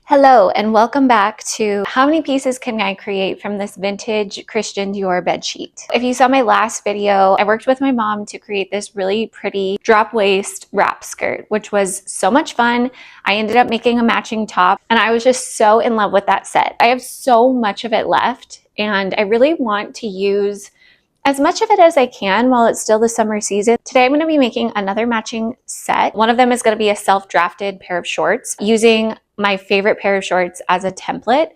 Hello and welcome back to how many pieces can I create from this vintage Christian Dior bedsheet. If you saw my last video, I worked with my mom to create this really pretty drop waist wrap skirt, which was so much fun. I ended up making a matching top and I was just so in love with that set. I have so much of it left and I really want to use as much of it as I can while it's still the summer season. Today I'm going to be making another matching set. One of them is going to be a self-drafted pair of shorts using my favorite pair of shorts as a template.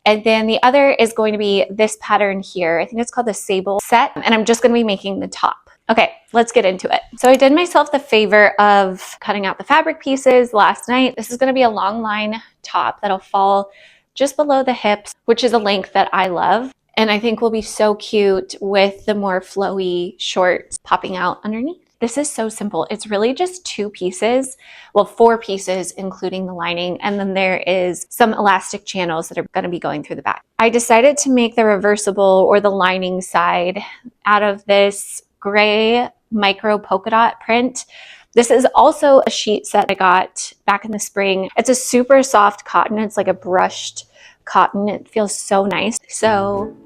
And then the other is going to be this pattern here. I think it's called the Sable set. And I'm just going to be making the top. Okay, let's get into it. So I did myself the favor of cutting out the fabric pieces last night. This is going to be a long line top that'll fall just below the hips, which is a length that I love. And I think will be so cute with the more flowy shorts popping out underneath. This is so simple. It's really just two pieces, well, four pieces, including the lining. And then there is some elastic channels that are going to be going through the back. I decided to make the reversible or the lining side out of this gray micro polka dot print. This is also a sheet set I got back in the spring. It's a super soft cotton. It's like a brushed cotton. It feels so nice. So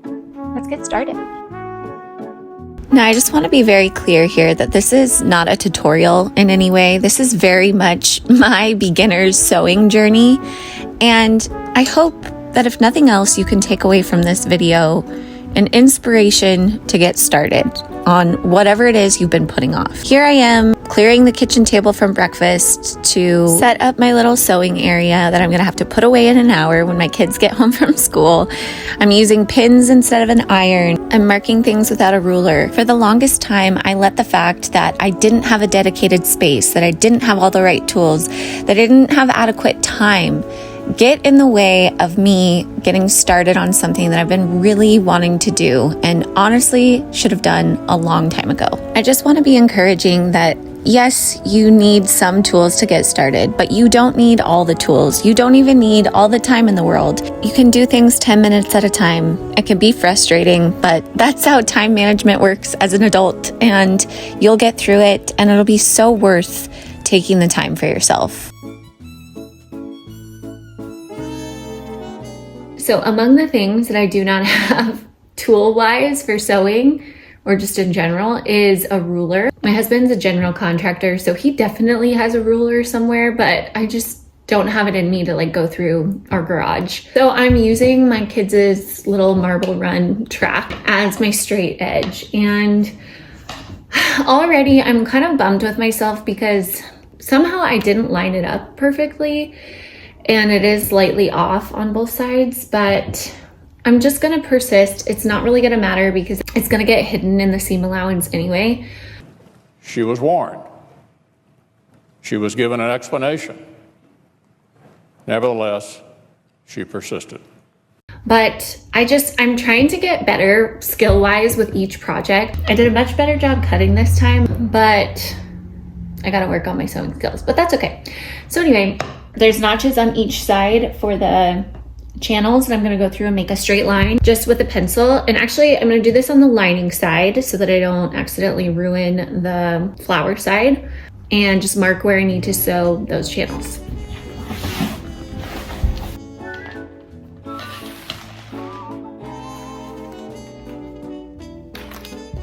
let's get started. Now, I just want to be very clear here that this is not a tutorial in any way. This is very much my beginner's sewing journey. And I hope that if nothing else, you can take away from this video an inspiration to get started on whatever it is you've been putting off. Here I am clearing the kitchen table from breakfast to set up my little sewing area that I'm gonna have to put away in an hour when my kids get home from school. I'm using pins instead of an iron. I'm marking things without a ruler. For the longest time, I let the fact that I didn't have a dedicated space, that I didn't have all the right tools, that I didn't have adequate time get in the way of me getting started on something that I've been really wanting to do and honestly should have done a long time ago. I just want to be encouraging that yes, you need some tools to get started, but you don't need all the tools. You don't even need all the time in the world. You can do things 10 minutes at a time. It can be frustrating, but that's how time management works as an adult, and you'll get through it, and it'll be so worth taking the time for yourself. So among the things that I do not have tool-wise for sewing or just in general is a ruler. My husband's a general contractor, so he definitely has a ruler somewhere, but I just don't have it in me to go through our garage. So I'm using my kids' little marble run track as my straight edge. And already I'm kind of bummed with myself because somehow I didn't line it up perfectly. And it is slightly off on both sides, but I'm just gonna persist. It's not really gonna matter because it's gonna get hidden in the seam allowance anyway. She was warned. She was given an explanation. Nevertheless, she persisted. But I'm trying to get better skill-wise with each project. I did a much better job cutting this time, but I gotta work on my sewing skills, but that's okay. So anyway, there's notches on each side for the channels, and I'm going to go through and make a straight line just with a pencil. And actually, I'm going to do this on the lining side so that I don't accidentally ruin the flower side, and just mark where I need to sew those channels.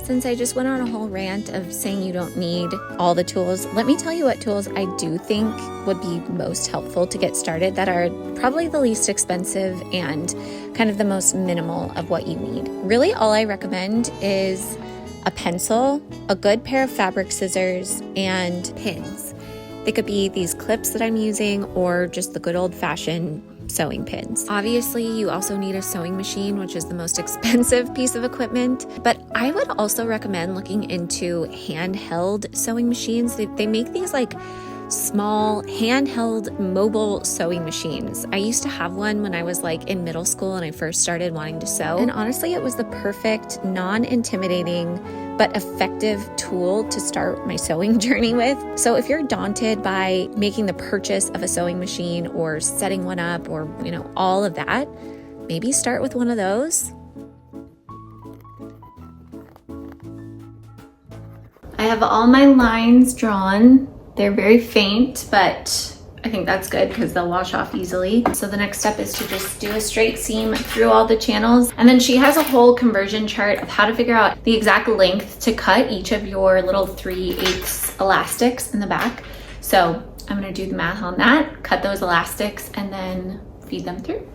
Since I just went on a whole rant of saying you don't need all the tools, let me tell you what tools I do think would be most helpful to get started that are probably the least expensive and kind of the most minimal of what you need. Really, all I recommend is a pencil, a good pair of fabric scissors, and pins. They could be these clips that I'm using or just the good old-fashioned sewing pins. Obviously, you also need a sewing machine, which is the most expensive piece of equipment, but I would also recommend looking into handheld sewing machines. They make these small handheld mobile sewing machines. I used to have one when I was in middle school and I first started wanting to sew, and honestly it was the perfect non-intimidating but effective tool to start my sewing journey with. So if you're daunted by making the purchase of a sewing machine or setting one up or all of that, maybe start with one of those. I have all my lines drawn. They're very faint, but I think that's good because they'll wash off easily. So the next step is to just do a straight seam through all the channels. And then she has a whole conversion chart of how to figure out the exact length to cut each of your little 3/8 elastics in the back. So I'm gonna do the math on that, cut those elastics, and then feed them through.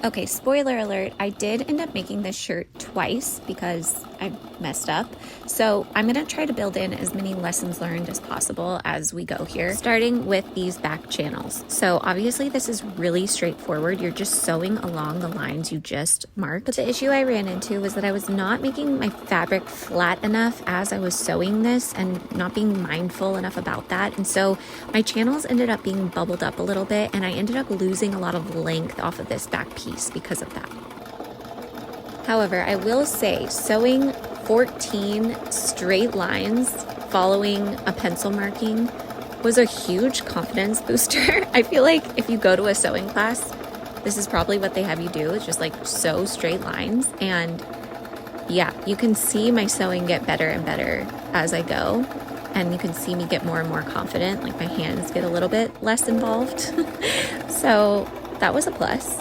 Okay, spoiler alert, I did end up making this shirt twice because I messed up. So I'm gonna try to build in as many lessons learned as possible as we go here, starting with these back channels. So obviously this is really straightforward. You're just sewing along the lines you just marked. But the issue I ran into was that I was not making my fabric flat enough as I was sewing this and not being mindful enough about that. And so my channels ended up being bubbled up a little bit, and I ended up losing a lot of length off of this back piece because of that. However, I will say sewing 14 straight lines following a pencil marking was a huge confidence booster. I feel like if you go to a sewing class, this is probably what they have you do. It's just like sew straight lines. And yeah, you can see my sewing get better and better as I go. And you can see me get more and more confident, like my hands get a little bit less involved. So that was a plus.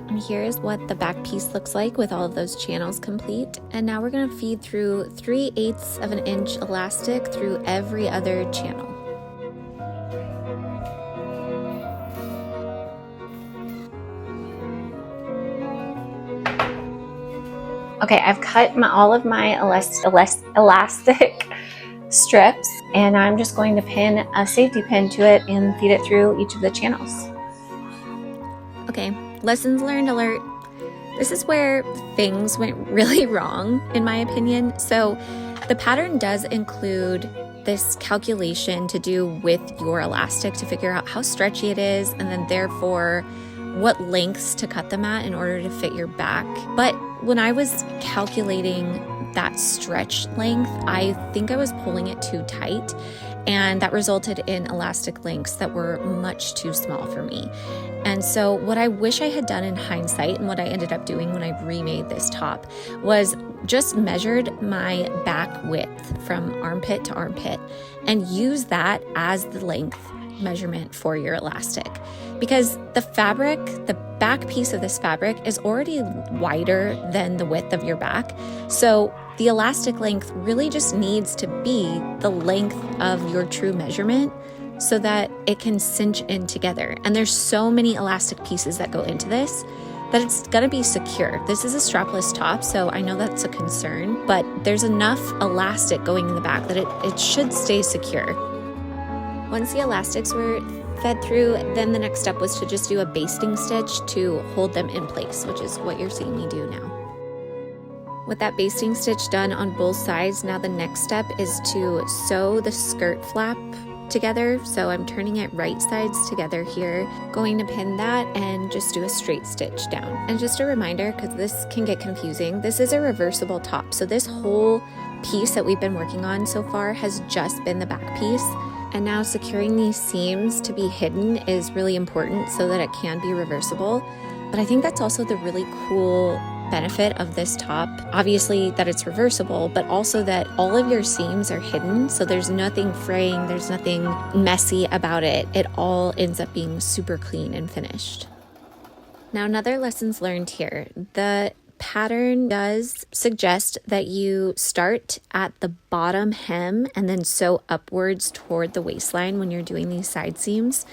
And here's what the back piece looks like with all of those channels complete. And now we're gonna feed through 3/8 of an inch elastic through every other channel. Okay, I've cut all of my elastic strips, and I'm just going to pin a safety pin to it and feed it through each of the channels. Okay, lessons learned alert. This is where things went really wrong, in my opinion. So the pattern does include this calculation to do with your elastic to figure out how stretchy it is, and then therefore what lengths to cut them at in order to fit your back. But when I was calculating that stretch length, I think I was pulling it too tight, and that resulted in elastic lengths that were much too small for me. And so what I wish I had done in hindsight, and what I ended up doing when I remade this top, was just measured my back width from armpit to armpit and use that as the length measurement for your elastic. Because the fabric, the back piece of this fabric is already wider than the width of your back. So the elastic length really just needs to be the length of your true measurement so that it can cinch in together. And there's so many elastic pieces that go into this that it's gonna be secure. This is a strapless top, so I know that's a concern, but there's enough elastic going in the back that it should stay secure. Once the elastics were fed through, then the next step was to just do a basting stitch to hold them in place, which is what you're seeing me do now. With that basting stitch done on both sides, now the next step is to sew the skirt flap together. So I'm turning it right sides together here, going to pin that and just do a straight stitch down. And just a reminder, because this can get confusing, this is a reversible top. So this whole piece that we've been working on so far has just been the back piece. And now securing these seams to be hidden is really important so that it can be reversible. But I think that's also the really cool benefit of this top. Obviously that it's reversible, but also that all of your seams are hidden. So there's nothing fraying, there's nothing messy about it. It all ends up being super clean and finished. Now, another lessons learned here. The pattern does suggest that you start at the bottom hem and then sew upwards toward the waistline when you're doing these side seams.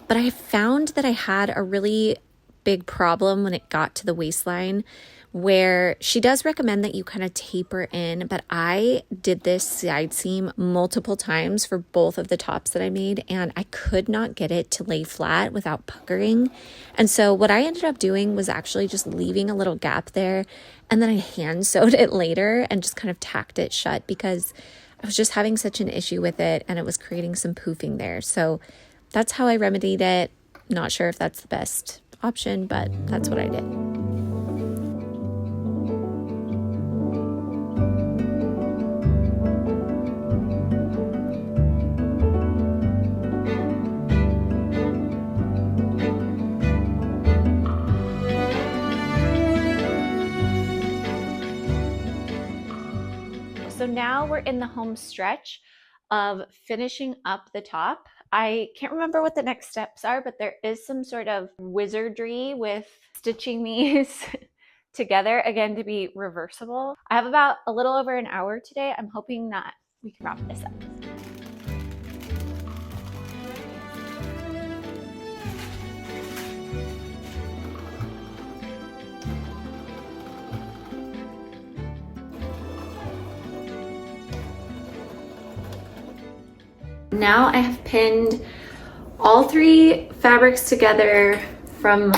But I found that I had a really big problem when it got to the waistline, where she does recommend that you kind of taper in, but I did this side seam multiple times for both of the tops that I made, and I could not get it to lay flat without puckering. And so what I ended up doing was actually just leaving a little gap there, and then I hand sewed it later and just kind of tacked it shut because I was just having such an issue with it and it was creating some poofing there. So that's how I remedied it. Not sure if that's the best option, but that's what I did. So now we're in the home stretch of finishing up the top. I can't remember what the next steps are, but there is some sort of wizardry with stitching these together, again, to be reversible. I have about a little over an hour today. I'm hoping that we can wrap this up. Now I have pinned all three fabrics together from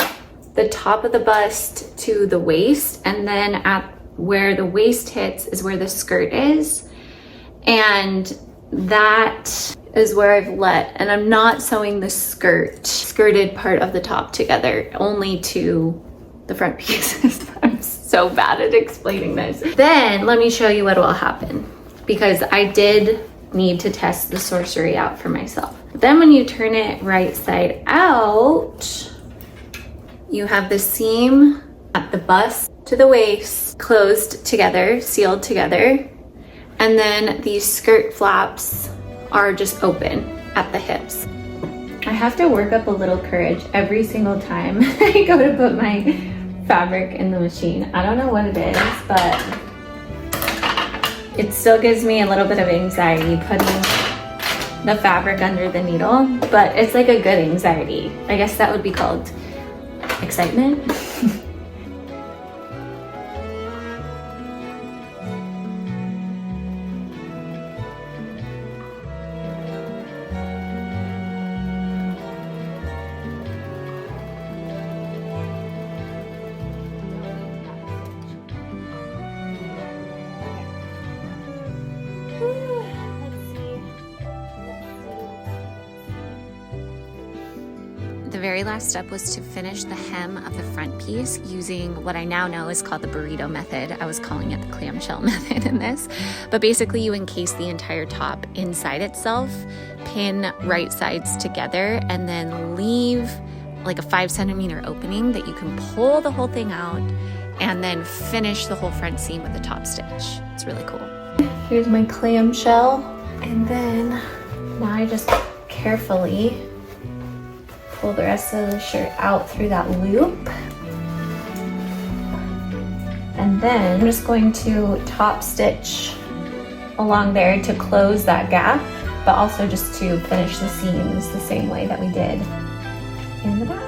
the top of the bust to the waist, and then at where the waist hits is where the skirt is, and that is where I've let, and I'm not sewing the skirted part of the top together, only to the front pieces. I'm so bad at explaining this. Then let me show you what will happen, because I did need to test the sorcery out for myself. Then when you turn it right side out, you have the seam at the bust to the waist closed together, sealed together, and then these skirt flaps are just open at the hips. I have to work up a little courage every single time I go to put my fabric in the machine. I don't know what it is, but it still gives me a little bit of anxiety putting the fabric under the needle, but it's like a good anxiety. I guess that would be called excitement. The very last step was to finish the hem of the front piece using what I now know is called the burrito method. I was calling it the clamshell method in this. But basically you encase the entire top inside itself, pin right sides together, and then leave like a 5 centimeter opening that you can pull the whole thing out and then finish the whole front seam with a top stitch. It's really cool. Here's my clamshell. And then now I just carefully pull the rest of the shirt out through that loop. And then I'm just going to top stitch along there to close that gap, but also just to finish the seams the same way that we did in the back.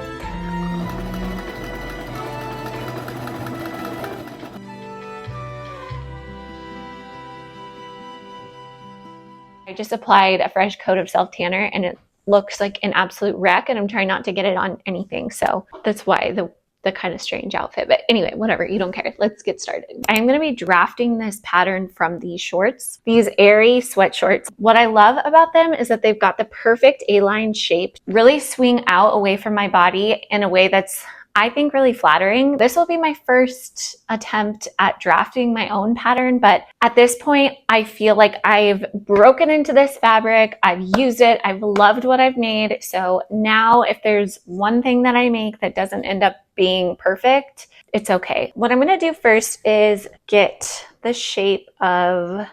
I just applied a fresh coat of self tanner and it looks like an absolute wreck, and I'm trying not to get it on anything. So that's why the kind of strange outfit. But anyway, whatever, you don't care. Let's get started. I'm going to be drafting this pattern from these shorts, these airy sweat shorts. What I love about them is that they've got the perfect A-line shape, really swing out away from my body in a way that's, I think, really flattering. This will be my first attempt at drafting my own pattern, but at this point, I feel like I've broken into this fabric, I've used it, I've loved what I've made. So now if there's one thing that I make that doesn't end up being perfect, it's okay. What I'm gonna do first is get the shape of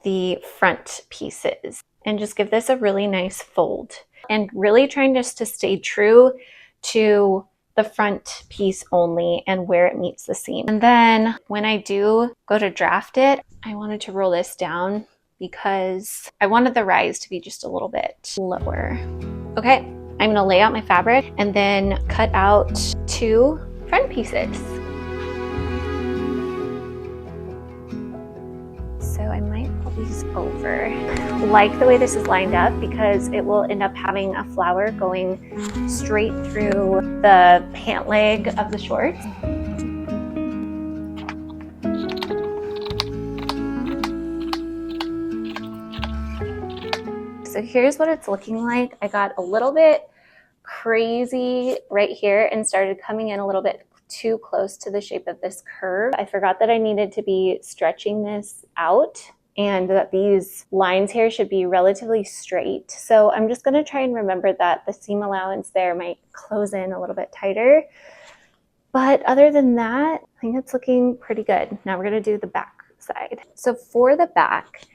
the front pieces and just give this a really nice fold, and really trying just to stay true to the front piece only and where it meets the seam. And then when I do go to draft it, I wanted to roll this down because I wanted the rise to be just a little bit lower. Okay, I'm gonna lay out my fabric and then cut out 2 front pieces. So I might pull these over. I like the way this is lined up because it will end up having a flower going straight through the pant leg of the shorts. So here's what it's looking like. I got a little bit crazy right here and started coming in a little bit too close to the shape of this curve. I forgot that I needed to be stretching this out and that these lines here should be relatively straight. So I'm just gonna try and remember that the seam allowance there might close in a little bit tighter. But other than that, I think it's looking pretty good. Now we're gonna do the back side. So for the back,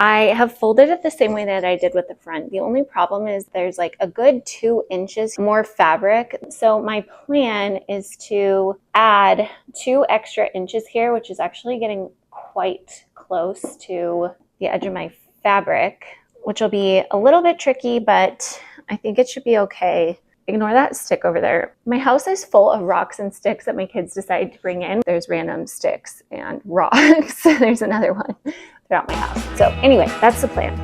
I have folded it the same way that I did with the front. The only problem is there's like a good 2 inches more fabric. So my plan is to add 2 extra inches here, which is actually getting quite close to the edge of my fabric, which will be a little bit tricky, but I think it should be okay. Ignore that stick over there. My house is full of rocks and sticks that my kids decide to bring in. There's random sticks and rocks. There's another one throughout my house. So anyway, that's the plan.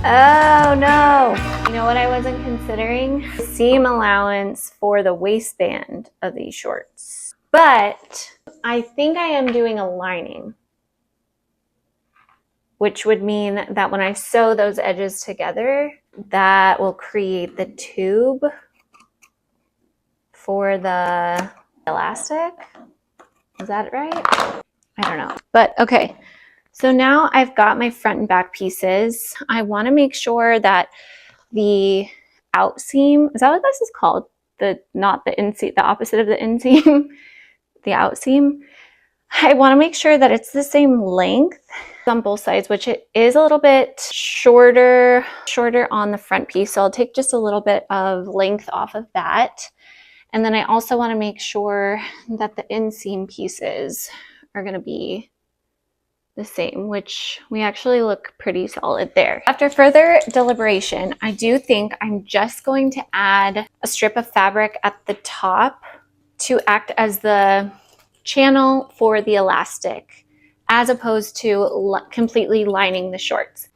Oh no! You know what I wasn't considering? Seam allowance for the waistband of these shorts. But I think I am doing a lining, which would mean that when I sew those edges together, that will create the tube for the elastic. Is that right? I don't know. But okay. So now I've got my front and back pieces. I want to make sure that the outseam, is that what this is called? Not the inseam, the opposite of the inseam, the outseam. I want to make sure that it's the same length on both sides, which it is a little bit shorter on the front piece. So I'll take just a little bit of length off of that. And then I also want to make sure that the inseam pieces are going to be the same, which we actually look pretty solid there. After further deliberation, I do think I'm just going to add a strip of fabric at the top to act as the channel for the elastic, as opposed to completely lining the shorts.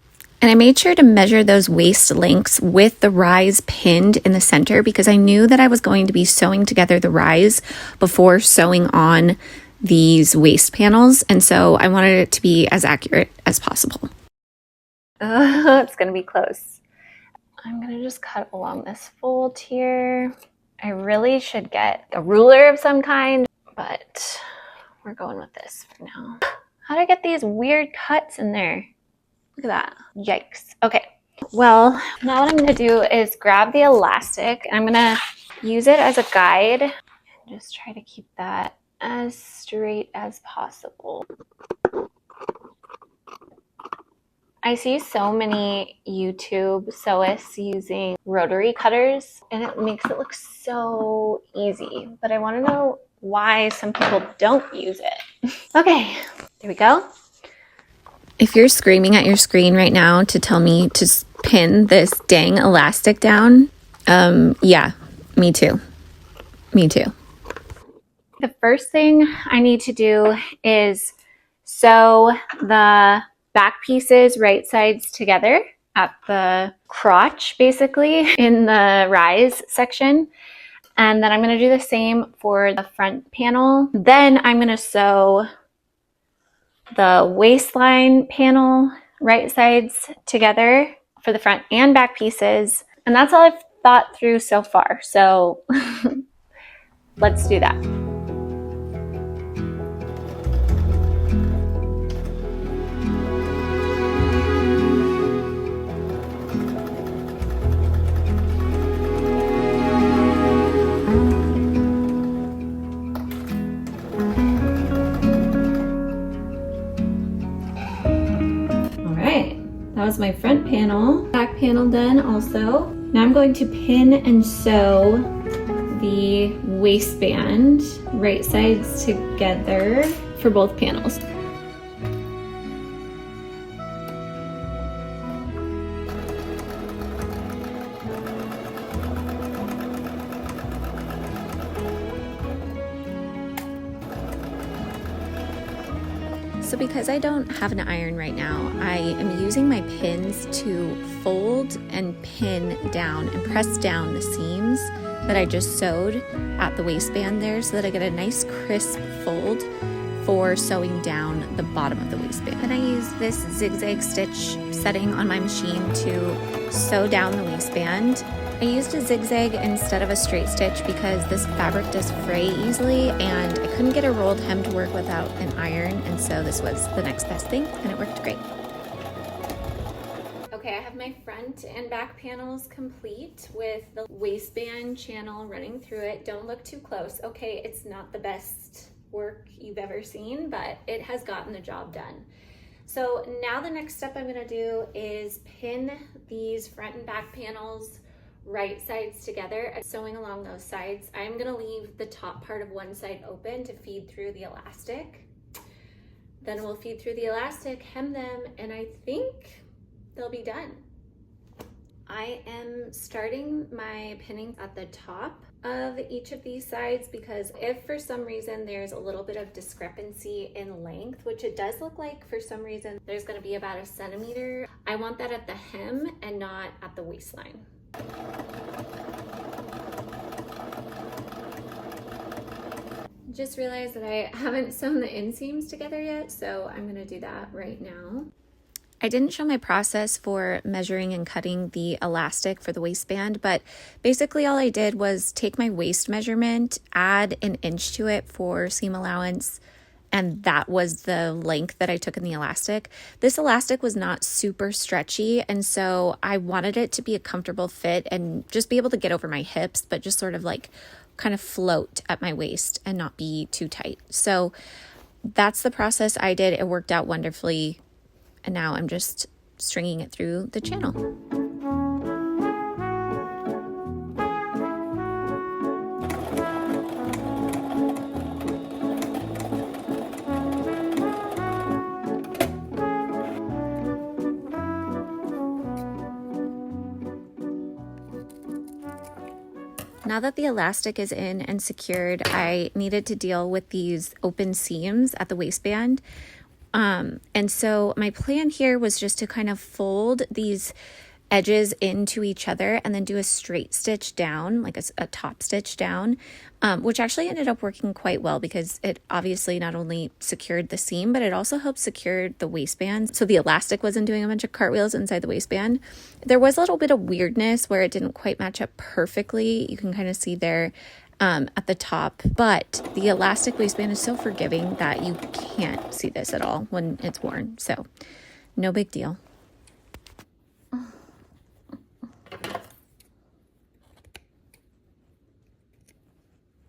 And I made sure to measure those waist lengths with the rise pinned in the center because I knew that I was going to be sewing together the rise before sewing on these waist panels, and so I wanted it to be as accurate as possible. It's gonna be close. I'm gonna just cut along this fold here. I really should get a ruler of some kind, but we're going with this for now. How did I get these weird cuts in there? Look at that. Yikes. Okay, well, now what I'm gonna do is grab the elastic and I'm gonna use it as a guide and just try to keep that as straight as possible. I see so many YouTube sewists using rotary cutters and it makes it look so easy, but I want to know why some people don't use it. Okay, there we go. If you're screaming at your screen right now to tell me to pin this dang elastic down, yeah, me too. Me too. The first thing I need to do is sew the back pieces right sides together at the crotch, basically, in the rise section. And then I'm going to do the same for the front panel. Then I'm going to sew the waistline panel right sides together for the front and back pieces. And that's all I've thought through so far. So let's do that. That was my front panel, back panel done also. Now I'm going to pin and sew the waistband right sides together for both panels. So because I don't have an iron right now, I am using my pins to fold and pin down and press down the seams that I just sewed at the waistband there so that I get a nice crisp fold for sewing down the bottom of the waistband. And I use this zigzag stitch setting on my machine to sew down the waistband. I used a zigzag instead of a straight stitch because this fabric does fray easily and I couldn't get a rolled hem to work without an iron, and so this was the next best thing and it worked great. Okay, I have have my front and back panels complete with the waistband channel running through it. Don't look too close. Okay, it's not the best work you've ever seen, but it has gotten the job done. So now the next step I'm gonna do is pin these front and back panels right sides together and sewing along those sides. I'm gonna leave the top part of one side open to feed through the elastic. Then we'll feed through the elastic, hem them, and I think they'll be done. I am starting my pinning at the top of each of these sides because if for some reason there's a little bit of discrepancy in length, which it does look like for some reason there's going to be about a centimeter, I want that at the hem and not at the waistline. Just realized that I haven't sewn the inseams together yet, so I'm going to do that right now. I didn't show my process for measuring and cutting the elastic for the waistband, but basically all I did was take my waist measurement, add an inch to it for seam allowance, and that was the length that I took in the elastic. This elastic was not super stretchy, and so I wanted it to be a comfortable fit and just be able to get over my hips, but just sort of like kind of float at my waist and not be too tight. So that's the process I did. It worked out wonderfully. And now I'm just stringing it through the channel. Now that the elastic is in and secured, I needed to deal with these open seams at the waistband. And so my plan here was just to kind of fold these edges into each other and then do a straight stitch down, like a top stitch down, which actually ended up working quite well because it obviously not only secured the seam, but it also helped secure the waistband. So the elastic wasn't doing a bunch of cartwheels inside the waistband. There was a little bit of weirdness where it didn't quite match up perfectly. You can kind of see there at the top, but the elastic waistband is so forgiving that you can't see this at all when it's worn. So no big deal.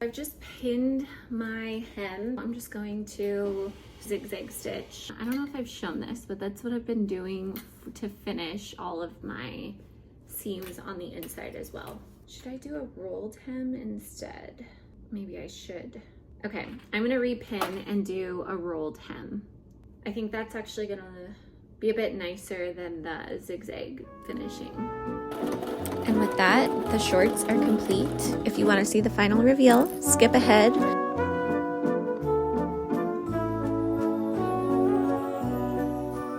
I've just pinned my hem. I'm just going to zigzag stitch. I don't know if I've shown this, but that's what I've been doing to finish all of my seams on the inside as well. Should I do a rolled hem instead? Maybe I should. Okay, I'm gonna repin and do a rolled hem. I think that's actually gonna be a bit nicer than the zigzag finishing. And with that, the shorts are complete. If you want to see the final reveal, skip ahead.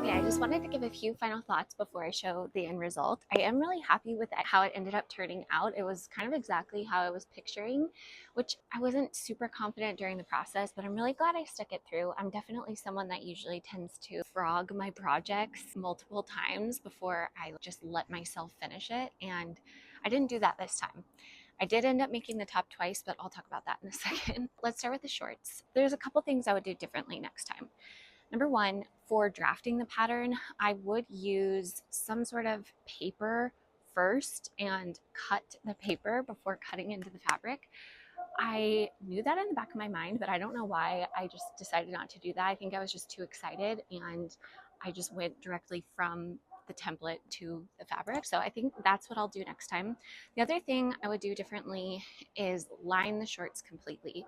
I just wanted to give a few final thoughts before I show the end result. I am really happy with how it ended up turning out. It was kind of exactly how I was picturing, which I wasn't super confident during the process, but I'm really glad I stuck it through. I'm definitely someone that usually tends to frog my projects multiple times before I just let myself finish it, and I didn't do that this time. I did end up making the top twice, but I'll talk about that in a second. Let's start with the shorts. There's a couple things I would do differently next time. Number one, for drafting the pattern, I would use some sort of paper first and cut the paper before cutting into the fabric. I knew that in the back of my mind, but I don't know why I just decided not to do that. I think I was just too excited and I just went directly from the template to the fabric. So I think that's what I'll do next time. The other thing I would do differently is line the shorts completely.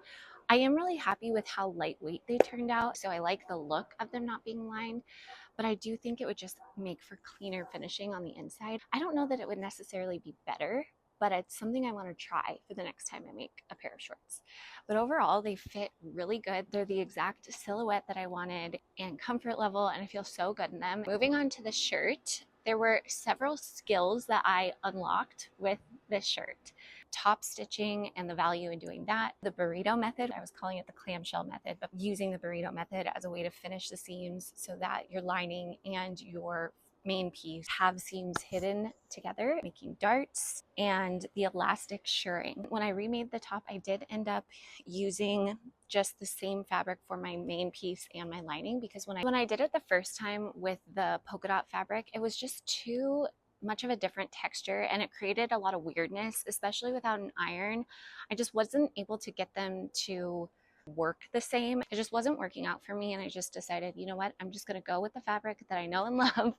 I am really happy with how lightweight they turned out, so I like the look of them not being lined, but I do think it would just make for cleaner finishing on the inside. I don't know that it would necessarily be better, but it's something I want to try for the next time I make a pair of shorts. But overall, they fit really good. They're the exact silhouette that I wanted and comfort level, and I feel so good in them. Moving on to the shirt, there were several skills that I unlocked with this shirt. Top stitching and the value in doing that. The burrito method, I was calling it the clamshell method, but using the burrito method as a way to finish the seams so that your lining and your main piece have seams hidden together, making darts, and the elastic shirring. When I remade the top, I did end up using just the same fabric for my main piece and my lining, because when I did it the first time with the polka dot fabric, it was just too much of a different texture, and it created a lot of weirdness, especially without an iron. I just wasn't able to get them to work the same. It just wasn't working out for me, and I just decided, you know what, I'm just going to go with the fabric that I know and love.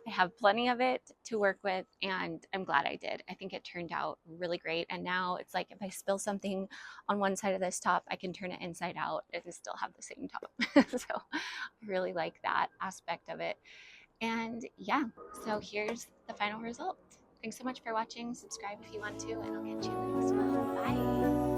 I have plenty of it to work with, and I'm glad I did. I think it turned out really great, and now it's like if I spill something on one side of this top, I can turn it inside out and still have the same top. So I really like that aspect of it. And yeah, so here's the final result. Thanks so much for watching. Subscribe if you want to, and I'll catch you in the next one. Bye.